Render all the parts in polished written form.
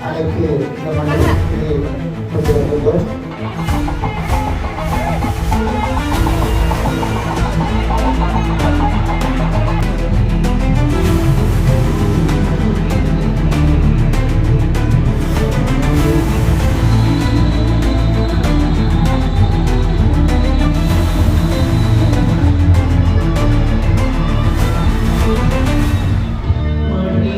அதற்கு இந்த மண்டலத்திலே கொண்டு வருகிறோம். மணி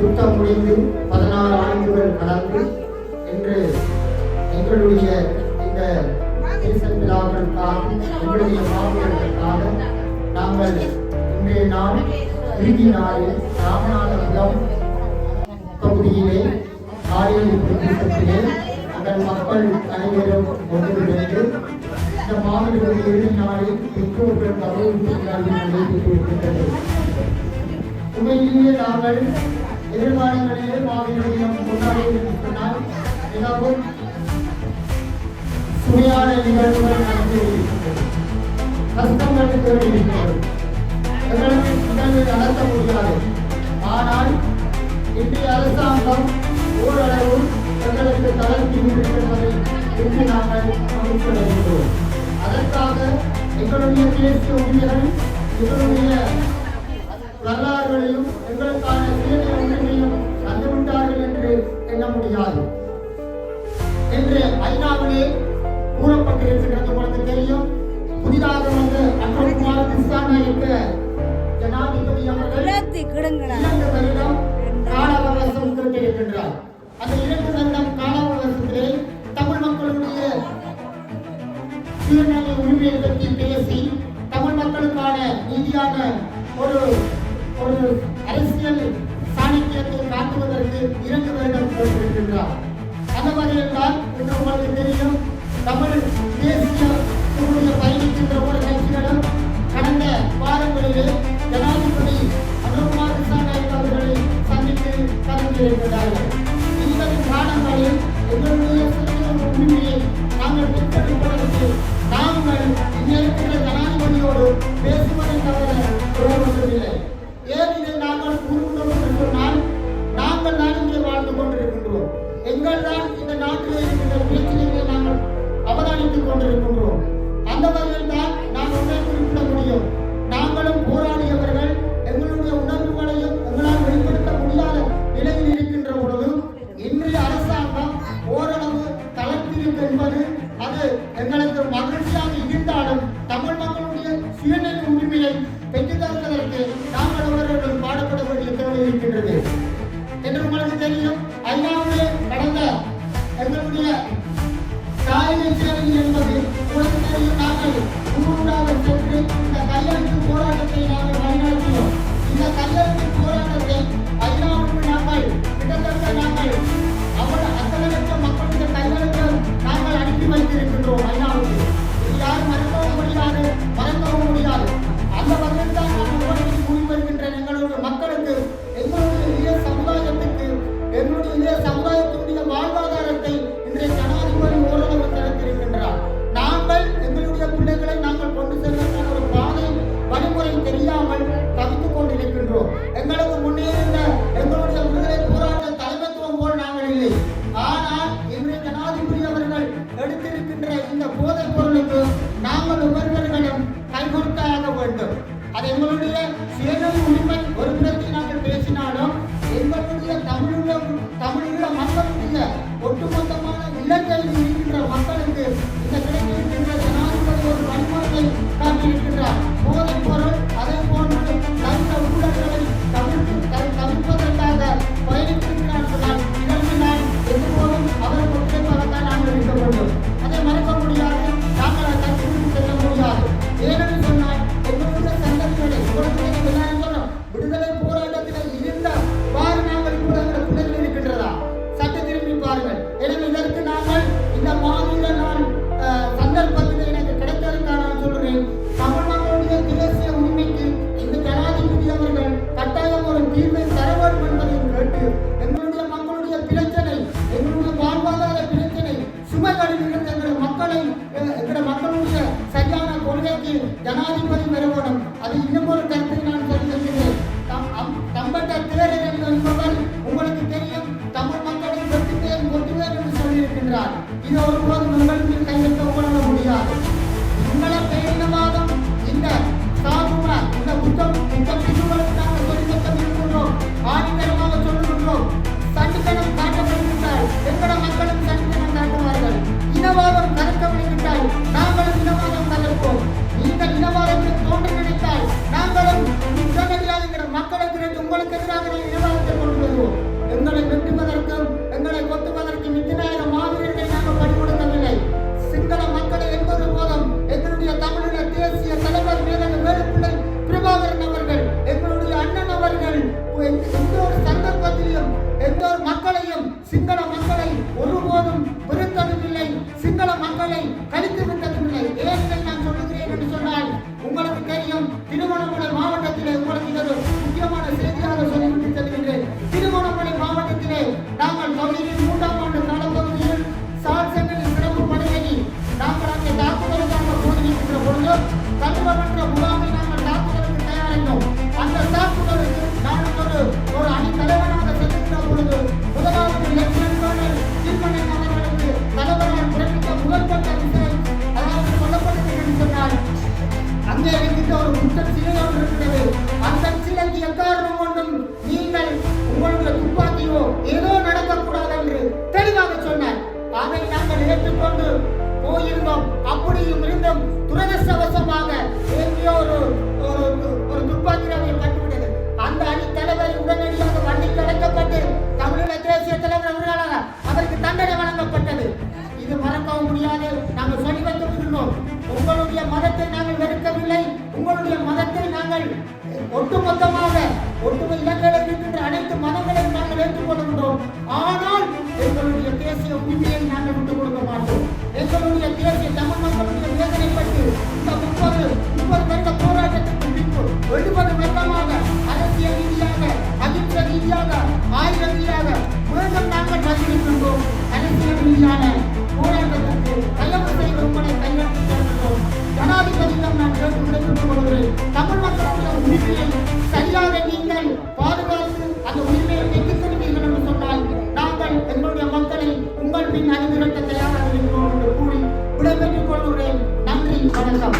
யுத்தம் முடிந்து 16 ஆண்டுகள் கடந்து இன்று எங்களுடைய இந்த தேச விழாக்களுக்காக எங்களுடைய மாவட்டங்களுக்காக நாங்கள் இன்றைய நாள் இறுதி நாளில் ராமநாதபுரம் பகுதியிலே ஆரியல் பிரதேசத்திலே எங்கள் மக்கள் அனைவரும் ஒன்றிணைந்து இந்த மாவட்டத்தில் இறுதி நாளில் பெற்றோர்கள் கௌரவிப்பு நடைபெற்றிருக்கின்றது. உண்மையிலேயே நாங்கள் எதிர்காலங்களிலே மாவீரர் தினம் கொண்டாடினால் மிகவும் சுமையான நிகழ்வுகள் நடந்திருக்கின்றது. கஷ்டங்கள் தேடியிருக்கிறது. எங்களுக்கு நிகழ்வு நடத்த முடியாது. ஆனால் இன்றைய அரசாங்கம் ஓரளவு எங்களுக்கு தளர்த்தி விட்டிருப்பதை இன்று நாங்கள் மகிழ்ச்சியடைகின்றோம். அதற்காக எங்களுடைய தேசிய உரிமைகள் எங்களுடைய வரலாறுகளையும் எங்களுக்கான சுயநல உரிமையும் தந்துவிட்டார்கள் என்று எண்ண முடியாது என்று ஐநாவிலே கூறப்பட்டிருக்கிறது. உங்களுக்கு தெரியும், புதிதாக வந்து அன்றுகுமார் திசாநாயக்க ஜனாதிபதி அவர்கள் 2 வருடம் கால அவகாசம் கேட்டிருக்கின்றார். அந்த 2 வருடம் கால அவகாசத்திலே தமிழ் மக்களுடைய சுயநல உரிமையை பற்றி பேசி தமிழ் மக்களுக்கான நீதியான ஒரு அரசியல் சாணக்கியத்தை காட்டுவதற்கு 2 வருடம் கேட்டிருக்கின்றார். அந்த வகையில் தான் இன்று உங்களுக்கு தெரியும், தமிழ் தேசிய பயணிக்கின்ற ஒரு கட்சிகளும் கடந்த வாரங்களிலே ஜனாதிபதி அனுகுமார் திசாநாயக்க அவர்களை சந்தித்து கலந்திருக்கிறார்கள். இவ்வளவு காலங்களில் எங்களுடைய உரிமையை நாங்கள் பெற்றெடுப்பதற்கு நாங்கள் இங்கிருக்கிற ஜனாதிபதியோடு பேசுவதை தவிர ஒன்றுமில்லை. ஏன் இதை நாங்கள் கூறுகிறோம் என்று சொன்னால், நாங்கள் தான் இங்கே வாழ்ந்து கொண்டிருக்கின்றோம். எங்கள் தான் இந்த நாட்டிலே இருக்கிற பிரச்சனைகளை நாங்கள் அவதானித்துக் கொண்டிருக்கின்றோம். அந்த வகையில் தான் நாம் ஒன்றை குறிப்பிட முடியும். நாங்களும் போராடியவர்கள் எங்களுடைய உணர்வுகளையும் எங்களால் வெளிப்படுத்த முடியாத நிலையில் இருக்கின்ற பொழுது இன்றைய அரசாங்கம் ஓரளவு தளர்த்திருக்கும் என்பது அது எங்களுக்கு மகிழ்ச்சியாக இருந்தாலும் தமிழ் மக்களுடைய சுயநல உரிமையை பெற்றுத் தருவதற்கு நாங்கள் அவர்கள் பாடுபட வேண்டிய தேவை இருக்கின்றது என்று உங்களுக்கு தெரியும். ஐநாவிலே கடந்த எங்களுடைய என்பது உங்களுக்கு தெரியும். நாங்கள் ஊராக சென்று இந்த கையெழுத்து போராட்டத்தை நாங்கள் வழிநடத்தினோம். இந்த கையெழுத்து போராட்டத்தை ஐநாவுக்கு நாங்கள் கிட்டத்தட்ட நாங்கள் அத்தனை லட்சம் மக்களுடைய கையெழுத்து நாங்கள் அனுப்பி வைத்திருக்கின்றோம் ஐநாவுக்கு. இது யாரும் மறக்கவும் முடியாது, மறக்கவும் முடியாது. அந்த வகையில் தான் நாங்கள் கூறி வருகின்ற எங்களுடைய மக்களுக்கு, எங்களுடைய இளைய சமுதாயத்துக்கு, எங்களுடைய இளைய சமுதாயத்தினுடைய வாழ்வாதாரத்தை இன்றைய ஜனாதிபதி ஓரளவு தடுத்திருக்கின்றார். நாங்கள் எங்களுடைய பிள்ளைகளை நாங்கள் கொண்டு செல்வதற்கான ஒரு பாதை வழிமுறை தெரியாமல் தவித்துக் கொண்டிருக்கின்றோம். எங்களுக்கு முன்னே இருந்த எங்களுடைய விடுதலை போராட்ட தலைமைத்துவம் போல் நாங்கள் இல்லை. ஆனால் இன்றைய ஜனாதிபதி அவர்கள் எடுத்திருக்கின்ற இந்த போதைப் பொருளுக்கு நாங்கள் ஒவ்வொருவர்களும் கைகொடுத்தாக வேண்டும். அது எங்களுடைய சுயநல உரிமை. ஒரு புறத்தில் நாங்கள் பேசினாலும் எங்களுடைய தமிழீழ மக்களுடைய ஒட்டுமொத்தமான இலங்கையில் இருக்கின்ற மக்களுக்கு இந்த கிடைக்கின்ற ஜனாதிபதி ஒரு வழிமுறையை காட்டியிருக்கின்றார். போதைப் பொருள் அதே போன்று நல்ல ஊழல்களை தவிர்ப்பதற்காக பயணித்திருக்கிறார்கள். இதனால் எதுபோதும் அவர் ஒற்றைப்பதற்காக நாங்கள் இருக்க வேண்டும். அதை மறக்க முடியாது, நாங்கள் அதை தடுத்து செல்ல முடியாது. ஏனென்று சொன்னால் எங்களுடைய சந்ததிகளை விடுதலை போராட்டத்தில் இருந்த வாறு நாங்கள் இப்போது எங்கள் பிள்ளைகள் இருக்கின்றதா சற்று திரும்பி பாருங்கள். எனவே இதற்கு நாங்கள் இந்த மாநில நாள் சந்தர்ப்பத்தில் எனக்கு கிடைத்ததற்காக நான் சொல்கிறேன், தமிழ் மக்களுடைய தேசிய உரிமைக்கு இந்த ஜனாதிபதி அவர்கள் கட்டாயம் ஒரு தீர்வை தர வேண்டும் என்பதையும் கேட்டு எங்களுடைய மக்களுடைய பிரச்சனை, எங்களுடைய வாழ்வாதார பிரச்சனை சுமைகளிலிருந்து எங்களுடைய மக்களுடைய சரியான கொள்கைக்கு ஜனாதிபதி பெறப்படும். அது இன்னும் ஒரு கருத்தை நான் சொல்லியிருக்கிறேன். தம்பட்ட தேரர் என்பவர் உங்களுக்கு தெரியும், தமிழ் மக்களை வெட்டுவேன் என்று சொல்லியிருக்கின்றார். இது ஒருபோதும் உங்களுக்கு கையெழுத்த உணர முடியாது. சிங்கள பேரினவாதம் இந்த சாகுமா இந்த புத்தம் பிரிவுகளுக்கு நாங்கள் சொல்லியிருக்கின்றோம், ஆணித்தரமாக சொல்லுகின்றோம். சண்டித்தனம் காட்டப்படுகின்றால் எங்கள மக்களும் சண்டித்தனம் காட்டுவார்கள். இனவாதம் கலக்கப்படுகின்றால் நாங்களும் இனவாதம் கலப்போம். நீங்கள் இனவாதத்தை தோன்ற நினைத்தால் நாங்களும் மக்களுக்கு உங்களுக்கு எதிராக இனவாதத்தை கொண்டு வருவோம். நடக்கவோ ஏதோ நடக்கக்கூடாது என்று தெளிவாக சொன்னார். அதை நாங்கள் ஏற்றுக்கொண்டு போயிருந்தோம். அப்படியும் இருந்தும் துரதிர்ஷ்டவசமாக எங்கேயோ ஒரு துப்பாக்கிரவை பட்டுவிட்டது. அந்த அணி தலைவர் உடனடியாக வண்டிக்கு அழைக்கப்பட்டு தமிழீழ தேசிய தலைவர் அவர்களாக அவருக்கு தண்டனை வழங்கப்பட்டது. இது மறக்கவும் முடியாது. நாங்கள் சொல்லி வைத்திருந்தோம், உங்களுடைய மதத்தை நாங்கள் வெறுக்கவில்லை, உங்களுடைய மதத்தை நாங்கள் ஒட்டுமொத்தமாக இலங்கையில் இருக்கின்ற அனைத்து மதங்களையும் நாங்கள் ஏற்றுக்கொள்கின்றோம். ஆனால் எங்களுடைய தேசிய உரிமையை நாங்கள் விட்டுக் கொடுக்க மாட்டோம். எங்களுடைய தேசிய தமிழ் மக்களுடைய வேதனைப்பட்டு இந்த 30 வருட போராட்டத்திற்கு பின்பு 70 வருடமாக அரசியல் ரீதியாக, அகிம்சை ரீதியாக, ஆயுத ரீதியாக மீண்டும் நாங்கள் பதிலிருக்கின்றோம். அரசியல் ரீதியான போராட்டத்திற்கு தயவு செய்து உங்களை கையெழுத்து சேர்க்கிறோம். ஜனாதிபதியிடம் நான் கேட்டு விடைபெற்றுக் கொள்கிறேன். தமிழ் மக்களுடைய உரிமையை சரியாக நீங்கள் பாதுகாத்து அந்த உரிமையை பெற்றுத் தருவீர்கள் என்று சொன்னால் நாங்கள் எங்களுடைய மக்களை உங்கள் பின் அணிதிரட்ட தயாராக இருக்கிறோம் என்று கூறி விடைபெற்றுக் கொள்கிறேன். நன்றி, வணக்கம்.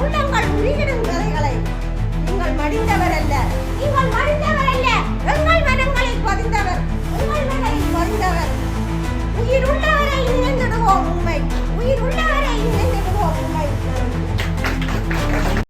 உள்ளங்கள் உருகிடும் கதைகளை நீங்கள் மடிந்தவர் அல்ல, நீங்கள் மடிந்தவர்.